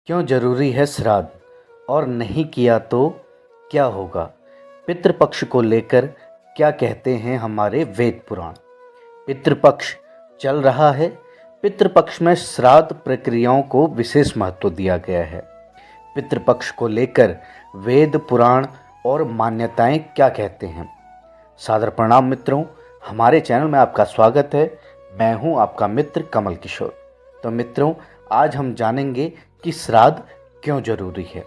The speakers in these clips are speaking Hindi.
क्यों जरूरी है श्राद्ध और नहीं किया तो क्या होगा? पितृपक्ष को लेकर क्या कहते हैं हमारे वेद पुराण। पितृपक्ष चल रहा है। पितृपक्ष में श्राद्ध प्रक्रियाओं को विशेष महत्व दिया गया है। पितृपक्ष को लेकर वेद पुराण और मान्यताएं क्या कहते हैं। सादर प्रणाम मित्रों, हमारे चैनल में आपका स्वागत है। मैं हूं आपका मित्र कमल किशोर। तो मित्रों, आज हम जानेंगे कि श्राद्ध क्यों जरूरी है।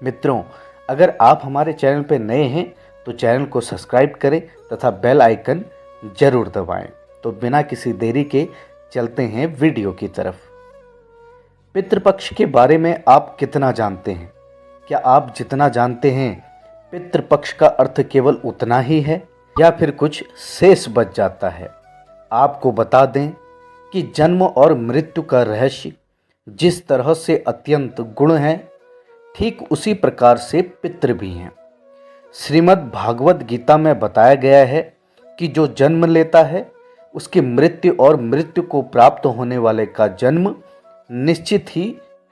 मित्रों, अगर आप हमारे चैनल पर नए हैं तो चैनल को सब्सक्राइब करें तथा बेल आइकन जरूर दबाएं। तो बिना किसी देरी के चलते हैं वीडियो की तरफ। पितृपक्ष के बारे में आप कितना जानते हैं? क्या आप जितना जानते हैं पितृपक्ष का अर्थ केवल उतना ही है या फिर कुछ शेष बच जाता है? आपको बता दें कि जन्म और मृत्यु का रहस्य जिस तरह से अत्यंत गुण है, ठीक उसी प्रकार से पितृ भी हैं। श्रीमद् भागवत गीता में बताया गया है कि जो जन्म लेता है उसकी मृत्यु और मृत्यु को प्राप्त होने वाले का जन्म निश्चित ही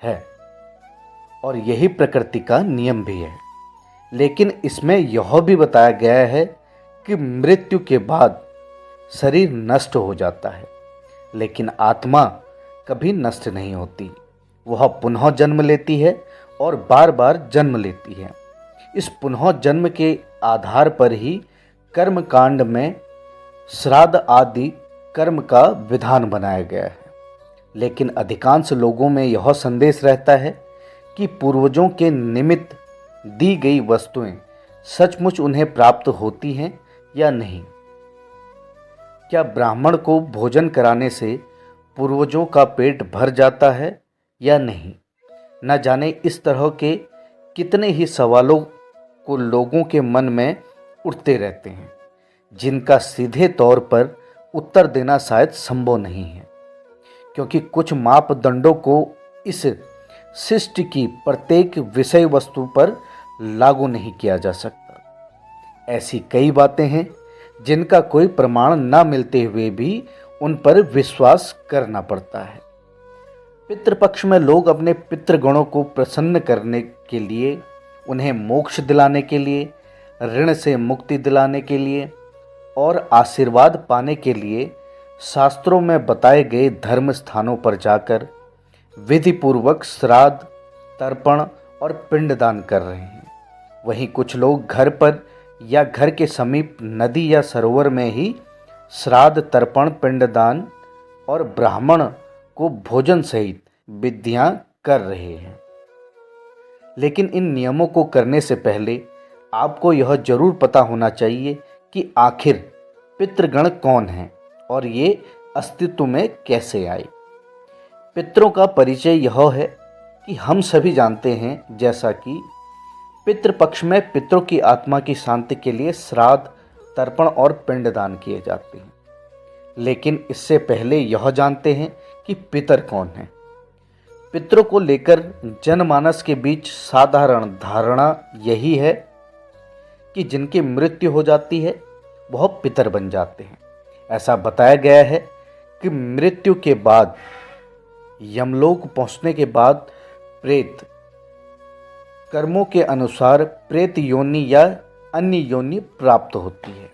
है, और यही प्रकृति का नियम भी है। लेकिन इसमें यह भी बताया गया है कि मृत्यु के बाद शरीर नष्ट हो जाता है, लेकिन आत्मा कभी नष्ट नहीं होती। वह पुनः जन्म लेती है और बार बार जन्म लेती है। इस पुनः जन्म के आधार पर ही कर्म कांड में श्राद्ध आदि कर्म का विधान बनाया गया है। लेकिन अधिकांश लोगों में यह संदेश रहता है कि पूर्वजों के निमित्त दी गई वस्तुएं सचमुच उन्हें प्राप्त होती हैं या नहीं। क्या ब्राह्मण को भोजन कराने से पूर्वजों का पेट भर जाता है या नहीं? न जाने इस तरह के कितने ही सवालों को लोगों के मन में उठते रहते हैं, जिनका सीधे तौर पर उत्तर देना शायद संभव नहीं है, क्योंकि कुछ मापदंडों को इस सृष्टि की प्रत्येक विषय वस्तु पर लागू नहीं किया जा सकता। ऐसी कई बातें हैं जिनका कोई प्रमाण न मिलते हुए भी उन पर विश्वास करना पड़ता है। पितृपक्ष में लोग अपने पितृगणों को प्रसन्न करने के लिए, उन्हें मोक्ष दिलाने के लिए, ऋण से मुक्ति दिलाने के लिए और आशीर्वाद पाने के लिए शास्त्रों में बताए गए धर्म स्थानों पर जाकर विधि पूर्वक श्राद्ध, तर्पण और पिंडदान कर रहे हैं। वहीं कुछ लोग घर पर या घर के समीप नदी या सरोवर में ही श्राद्ध, तर्पण, पिंडदान और ब्राह्मण को भोजन सहित विधियां कर रहे हैं। लेकिन इन नियमों को करने से पहले आपको यह जरूर पता होना चाहिए कि आखिर पितृगण कौन हैं और ये अस्तित्व में कैसे आए। पितरों का परिचय यह है कि हम सभी जानते हैं, जैसा कि पितृपक्ष में पितरों की आत्मा की शांति के लिए श्राद्ध, तर्पण और पिंडदान किए जाते हैं। लेकिन इससे पहले यह जानते हैं कि पितर कौन है। पितरों को लेकर जनमानस के बीच साधारण धारणा यही है कि जिनकी मृत्यु हो जाती है वह पितर बन जाते हैं। ऐसा बताया गया है कि मृत्यु के बाद यमलोक पहुंचने के बाद प्रेत कर्मों के अनुसार प्रेत योनि या अन्य योनि प्राप्त होती है।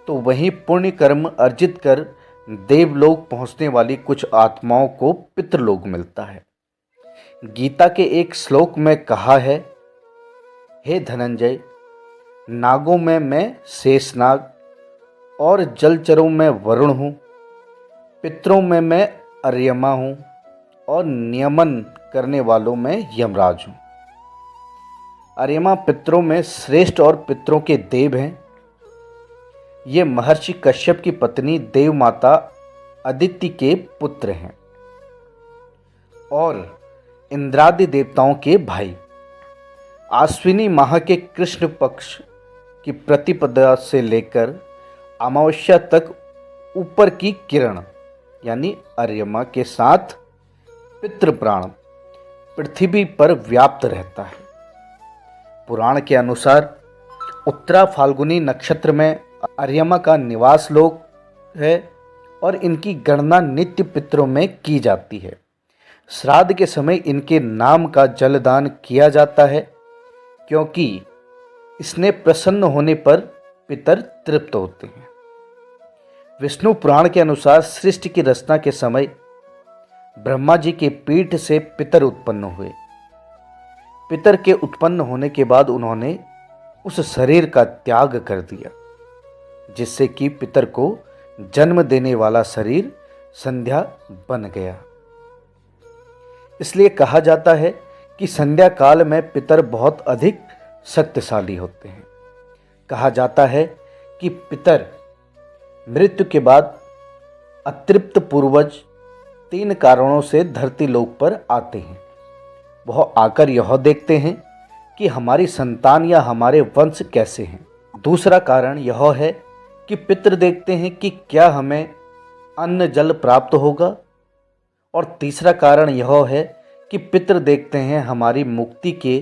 तो वहीं पुण्य कर्म अर्जित कर देवलोक पहुंचने वाली कुछ आत्माओं को पितृलोक मिलता है। गीता के एक श्लोक में कहा है, हे धनंजय, नागों में मैं शेषनाग और जलचरों में वरुण हूँ, पितरों में मैं अर्यमा हूँ और नियमन करने वालों में यमराज हूँ। अर्यमा पितरों में श्रेष्ठ और पितरों के देव हैं। ये महर्षि कश्यप की पत्नी देव माता अदिति के पुत्र हैं और इंद्रादि देवताओं के भाई। आश्विनी माह के कृष्ण पक्ष की प्रतिपदा से लेकर अमावस्या तक ऊपर की किरण यानी अर्यमा के साथ पितृप्राण पृथ्वी पर व्याप्त रहता है। पुराण के अनुसार उत्तरा फाल्गुनी नक्षत्र में अर्यमा का निवास लोक है और इनकी गणना नित्य पितरों में की जाती है। श्राद्ध के समय इनके नाम का जलदान किया जाता है, क्योंकि इसने प्रसन्न होने पर पितर तृप्त होते हैं। विष्णु पुराण के अनुसार सृष्टि की रचना के समय ब्रह्मा जी के पीठ से पितर उत्पन्न हुए। पितर के उत्पन्न होने के बाद उन्होंने उस शरीर का त्याग कर दिया, जिससे कि पितर को जन्म देने वाला शरीर संध्या बन गया। इसलिए कहा जाता है कि संध्या काल में पितर बहुत अधिक शक्तिशाली होते हैं। कहा जाता है कि पितर मृत्यु के बाद अतृप्त पूर्वज 3 कारणों से धरती लोक पर आते हैं। वह आकर यह देखते हैं कि हमारी संतान या हमारे वंश कैसे हैं। दूसरा कारण यह है कि पितर देखते हैं कि क्या हमें अन्न जल प्राप्त होगा। और तीसरा कारण यह है कि पितर देखते हैं हमारी मुक्ति के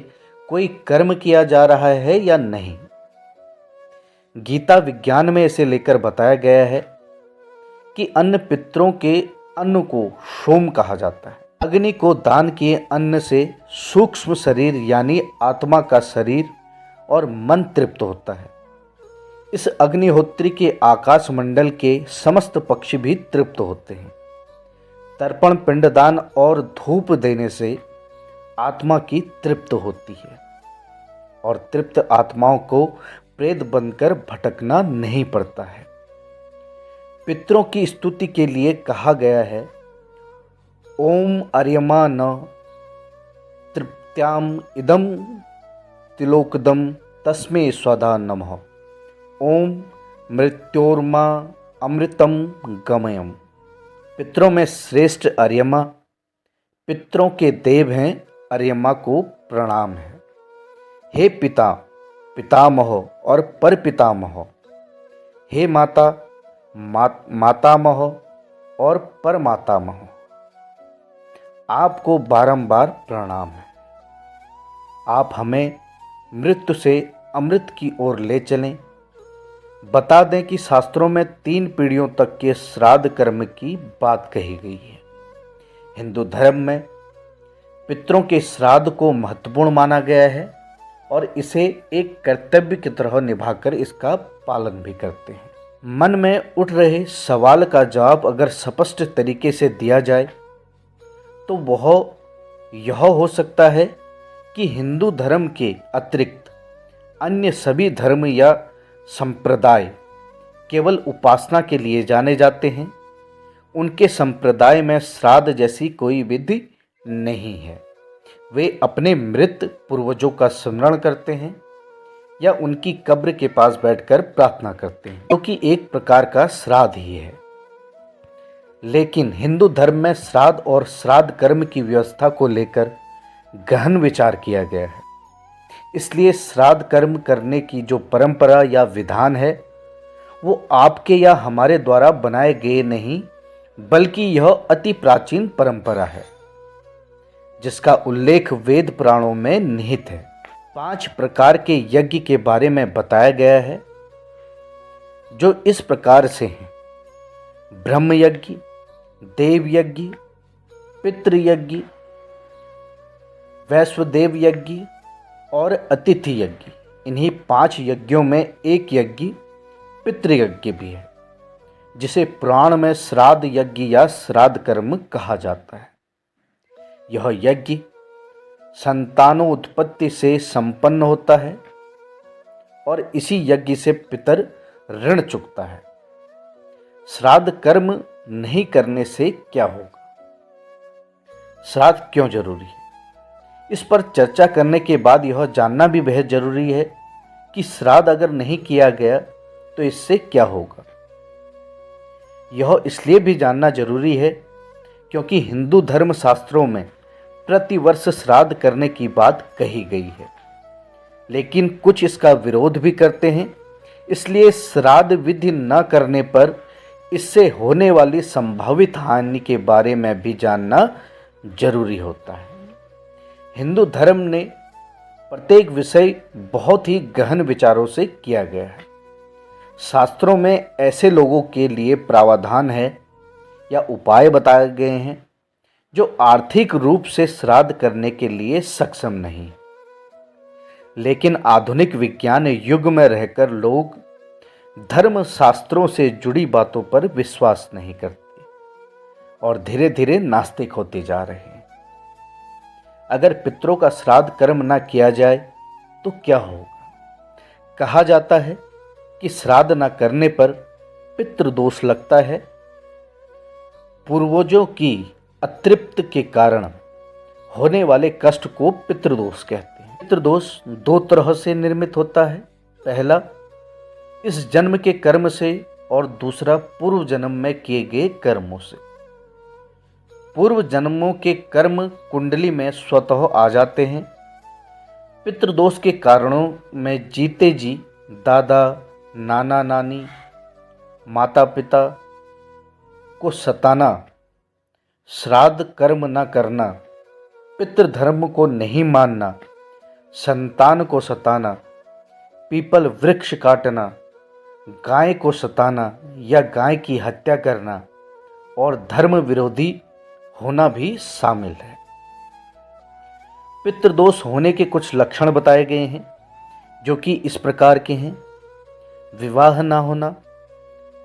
कोई कर्म किया जा रहा है या नहीं। गीता विज्ञान में इसे लेकर बताया गया है कि अन्न पितरों के अन्न को सोम कहा जाता है। अग्नि को दान किए अन्न से सूक्ष्म शरीर यानी आत्मा का शरीर और मन तृप्त होता है। इस अग्निहोत्री के आकाश मंडल के समस्त पक्षी भी तृप्त होते हैं। तर्पण पिंडदान और धूप देने से आत्मा की तृप्त होती है और तृप्त आत्माओं को प्रेत बनकर भटकना नहीं पड़ता है। पितरों की स्तुति के लिए कहा गया है, ओम अर्यमा न तृप्त्याम इदम तिलोकदम तस्मै स्वधा नमः। ओम मृत्योर्मा अमृतम गमयम। पितरों में श्रेष्ठ अर्यमा पितरों के देव हैं। अर्यमा को प्रणाम है। हे पिता, पितामह और परपितामह, हे माता, मातामह और परमातामह, आपको बारंबार प्रणाम है। आप हमें मृत्यु से अमृत की ओर ले चलें। बता दें कि शास्त्रों में 3 पीढ़ियों तक के श्राद्ध कर्म की बात कही गई है। हिंदू धर्म में पितरों के श्राद्ध को महत्वपूर्ण माना गया है और इसे एक कर्तव्य की तरह निभाकर इसका पालन भी करते हैं। मन में उठ रहे सवाल का जवाब अगर स्पष्ट तरीके से दिया जाए तो वह यह हो सकता है कि हिंदू धर्म के अतिरिक्त अन्य सभी धर्म या संप्रदाय केवल उपासना के लिए जाने जाते हैं। उनके संप्रदाय में श्राद्ध जैसी कोई विधि नहीं है। वे अपने मृत पूर्वजों का स्मरण करते हैं या उनकी कब्र के पास बैठकर प्रार्थना करते हैं, क्योंकि एक प्रकार का श्राद्ध ही है। लेकिन हिंदू धर्म में श्राद्ध और श्राद्ध कर्म की व्यवस्था को लेकर गहन विचार किया गया है। इसलिए श्राद्ध कर्म करने की जो परंपरा या विधान है वो आपके या हमारे द्वारा बनाए गए नहीं, बल्कि यह अति प्राचीन परंपरा है जिसका उल्लेख वेद पुराणों में निहित है। 5 प्रकार के यज्ञ के बारे में बताया गया है, जो इस प्रकार से हैं: ब्रह्म यज्ञ, देव यज्ञ, पितृ यज्ञ, वैश्वदेव यज्ञ और अतिथि यज्ञ। इन्हीं 5 यज्ञों में एक यज्ञ पितृयज्ञ भी है, जिसे पुराण में श्राद्ध यज्ञ या श्राद्ध कर्म कहा जाता है। यह यज्ञ संतानोत्पत्ति से संपन्न होता है और इसी यज्ञ से पितर ऋण चुकता है। श्राद्ध कर्म नहीं करने से क्या होगा? श्राद्ध क्यों जरूरी है? इस पर चर्चा करने के बाद यह जानना भी बेहद जरूरी है कि श्राद्ध अगर नहीं किया गया तो इससे क्या होगा। यह इसलिए भी जानना जरूरी है क्योंकि हिंदू धर्म शास्त्रों में प्रतिवर्ष श्राद्ध करने की बात कही गई है, लेकिन कुछ इसका विरोध भी करते हैं। इसलिए श्राद्ध विधि न करने पर इससे होने वाली संभावित हानि के बारे में भी जानना जरूरी होता है। हिंदू धर्म ने प्रत्येक विषय बहुत ही गहन विचारों से किया गया है। शास्त्रों में ऐसे लोगों के लिए प्रावधान है या उपाय बताए गए हैं जो आर्थिक रूप से श्राद्ध करने के लिए सक्षम नहीं। लेकिन आधुनिक विज्ञान युग में रहकर लोग धर्म शास्त्रों से जुड़ी बातों पर विश्वास नहीं करते और धीरे धीरे नास्तिक होते जा रहे हैं। अगर पितरों का श्राद्ध कर्म न किया जाए तो क्या होगा? कहा जाता है कि श्राद्ध न करने पर पितृदोष लगता है। पूर्वजों की अतृप्त के कारण होने वाले कष्ट को पितृदोष कहते हैं। पितृदोष दो तरह से निर्मित होता है। पहला इस जन्म के कर्म से और दूसरा पूर्व जन्म में किए गए कर्मों से। पूर्व जन्मों के कर्म कुंडली में स्वतः आ जाते हैं। पितृदोष के कारणों में जीते जी दादा, नाना नानी, माता पिता को सताना, श्राद्ध कर्म न करना, पितृधर्म को नहीं मानना, संतान को सताना, पीपल वृक्ष काटना, गाय को सताना या गाय की हत्या करना और धर्म विरोधी होना भी शामिल है। पितृदोष होने के कुछ लक्षण बताए गए हैं जो कि इस प्रकार के हैं। विवाह ना होना,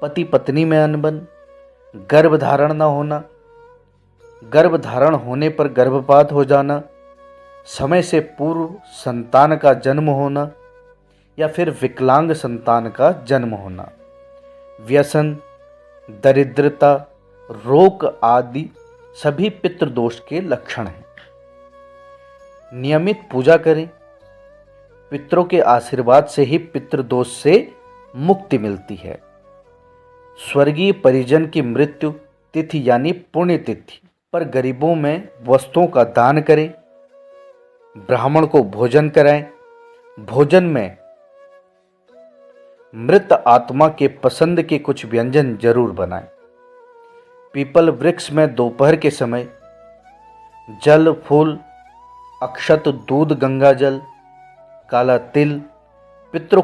पति पत्नी में अनबन, गर्भधारण न होना, गर्भधारण होने पर गर्भपात हो जाना, समय से पूर्व संतान का जन्म होना या फिर विकलांग संतान का जन्म होना, व्यसन, दरिद्रता, रोग आदि सभी पितृदोष के लक्षण हैं। नियमित पूजा करें। पितरों के आशीर्वाद से ही पितृदोष से मुक्ति मिलती है। स्वर्गीय परिजन की मृत्यु तिथि यानी पुण्यतिथि पर गरीबों में वस्तुओं का दान करें। ब्राह्मण को भोजन कराएं। भोजन में मृत आत्मा के पसंद के कुछ व्यंजन जरूर बनाएं। पीपल वृक्ष में दोपहर के समय जल, फूल, अक्षत, दूध, गंगा जल, काला तिल पितरों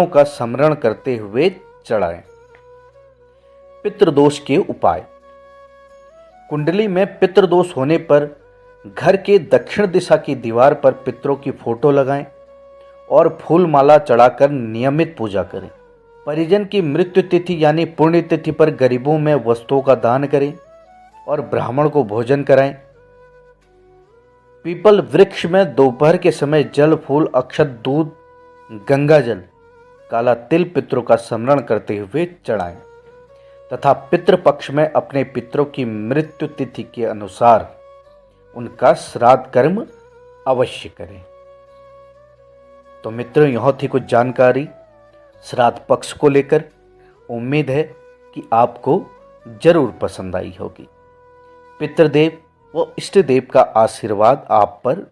का स्मरण करते हुए चढ़ाएं। पितृदोष के उपाय। कुंडली में पितृदोष होने पर घर के दक्षिण दिशा की दीवार पर पितरों की फोटो लगाएं और फूल माला चढ़ाकर नियमित पूजा करें। परिजन की मृत्यु तिथि यानी पुण्यतिथि पर गरीबों में वस्तुओं का दान करें और ब्राह्मण को भोजन कराएं। पीपल वृक्ष में दोपहर के समय जल, फूल, अक्षत, दूध, गंगा जल, काला तिल पितरों का स्मरण करते हुए चढ़ाएं तथा पितृपक्ष में अपने पितरों की मृत्यु तिथि के अनुसार उनका श्राद्ध कर्म अवश्य करें। तो मित्रों, यह थी कुछ जानकारी श्राद्ध पक्ष को लेकर। उम्मीद है कि आपको जरूर पसंद आई होगी। पितृदेव व इष्ट देव का आशीर्वाद आप पर